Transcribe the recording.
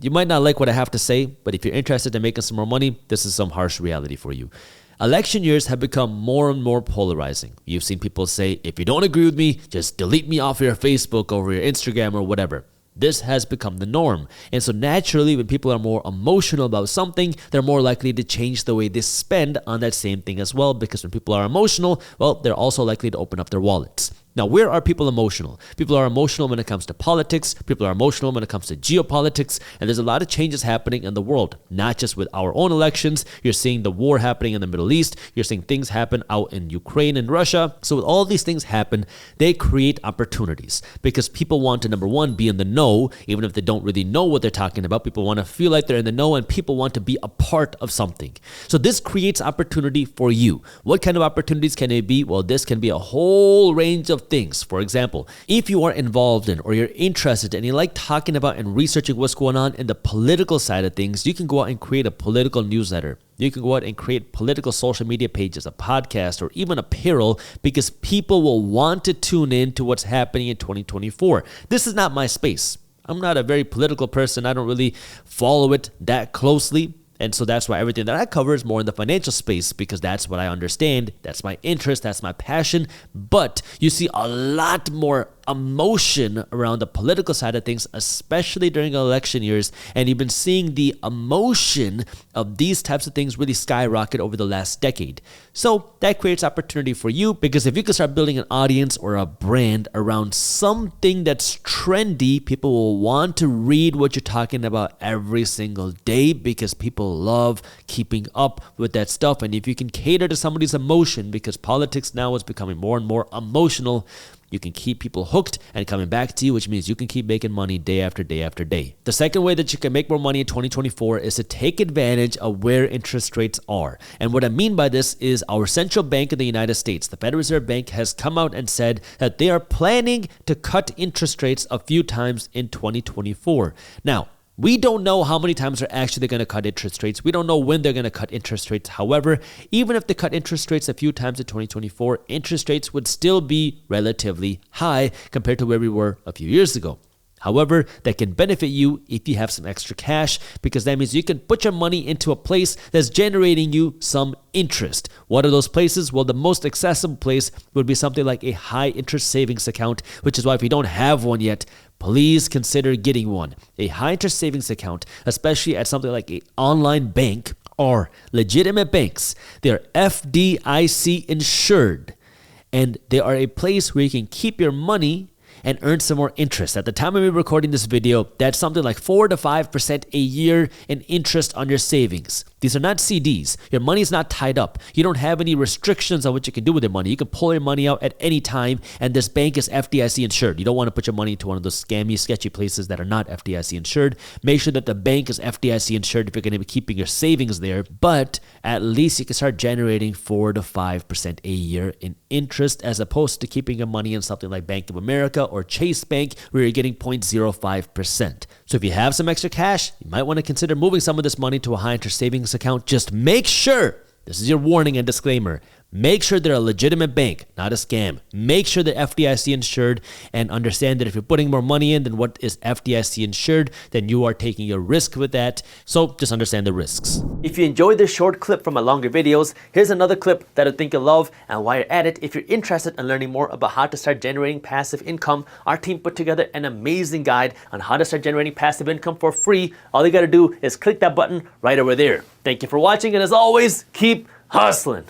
You might not like what I have to say, but if you're interested in making some more money, this is some harsh reality for you. Election years have become more and more polarizing. You've seen people say, if you don't agree with me, just delete me off your Facebook or your Instagram or whatever. This has become the norm. And so naturally, when people are more emotional about something, they're more likely to change the way they spend on that same thing as well. Because when people are emotional, well, they're also likely to open up their wallets. Now, where are people emotional? People are emotional when it comes to politics. People are emotional when it comes to geopolitics. And there's a lot of changes happening in the world, not just with our own elections. You're seeing the war happening in the Middle East. You're seeing things happen out in Ukraine and Russia. So with all these things happen, they create opportunities because people want to, number one, be in the know, even if they don't really know what they're talking about. People want to feel like they're in the know and people want to be a part of something. So this creates opportunity for you. What kind of opportunities can it be? Well, this can be a whole range of things. For example, if you are involved in or you're interested and you like talking about and researching what's going on in the political side of things, you can go out and create a political newsletter. You can go out and create political social media pages, a podcast, or even apparel because people will want to tune in to what's happening in 2024. This is not my space. I'm not a very political person. I don't really follow it that closely. And so that's why everything that I cover is more in the financial space because that's what I understand. That's my interest. That's my passion. But you see a lot more emotion around the political side of things, especially during election years. And you've been seeing the emotion of these types of things really skyrocket over the last decade. So that creates opportunity for you because if you can start building an audience or a brand around something that's trendy, people will want to read what you're talking about every single day because people love keeping up with that stuff. And if you can cater to somebody's emotion, because politics now is becoming more and more emotional, you can keep people hooked and coming back to you, which means you can keep making money day after day after day. The second way that you can make more money in 2024 is to take advantage of where interest rates are. And what I mean by this is our central bank in the United States, the Federal Reserve Bank, has come out and said that they are planning to cut interest rates a few times in 2024. Now, we don't know how many times they're actually going to cut interest rates. We don't know when they're going to cut interest rates. However, even if they cut interest rates a few times in 2024, interest rates would still be relatively high compared to where we were a few years ago. However, that can benefit you if you have some extra cash because that means you can put your money into a place that's generating you some interest. What are those places? Well, the most accessible place would be something like a high interest savings account, which is why if you don't have one yet, please consider getting one. A high interest savings account, especially at something like an online bank or legitimate banks, they're FDIC insured and they are a place where you can keep your money and earn some more interest. At the time of me recording this video, that's something like 4 to 5% a year in interest on your savings. These are not CDs. Your money is not tied up. You don't have any restrictions on what you can do with your money. You can pull your money out at any time, and this bank is FDIC insured. You don't want to put your money into one of those scammy, sketchy places that are not FDIC insured. Make sure that the bank is FDIC insured if you're going to be keeping your savings there, but at least you can start generating 4 to 5% a year in interest as opposed to keeping your money in something like Bank of America or Chase Bank where you're getting 0.05%. So if you have some extra cash, you might want to consider moving some of this money to a high interest savings account. Just make sure, this is your warning and disclaimer, make sure they're a legitimate bank, not a scam. Make sure they're FDIC insured and understand that if you're putting more money in than what is FDIC insured, then you are taking a risk with that. So just understand the risks. If you enjoyed this short clip from my longer videos, here's another clip that I think you'll love. And while you're at it, if you're interested in learning more about how to start generating passive income, our team put together an amazing guide on how to start generating passive income for free. All you got to do is click that button right over there. Thank you for watching, and as always, keep hustling.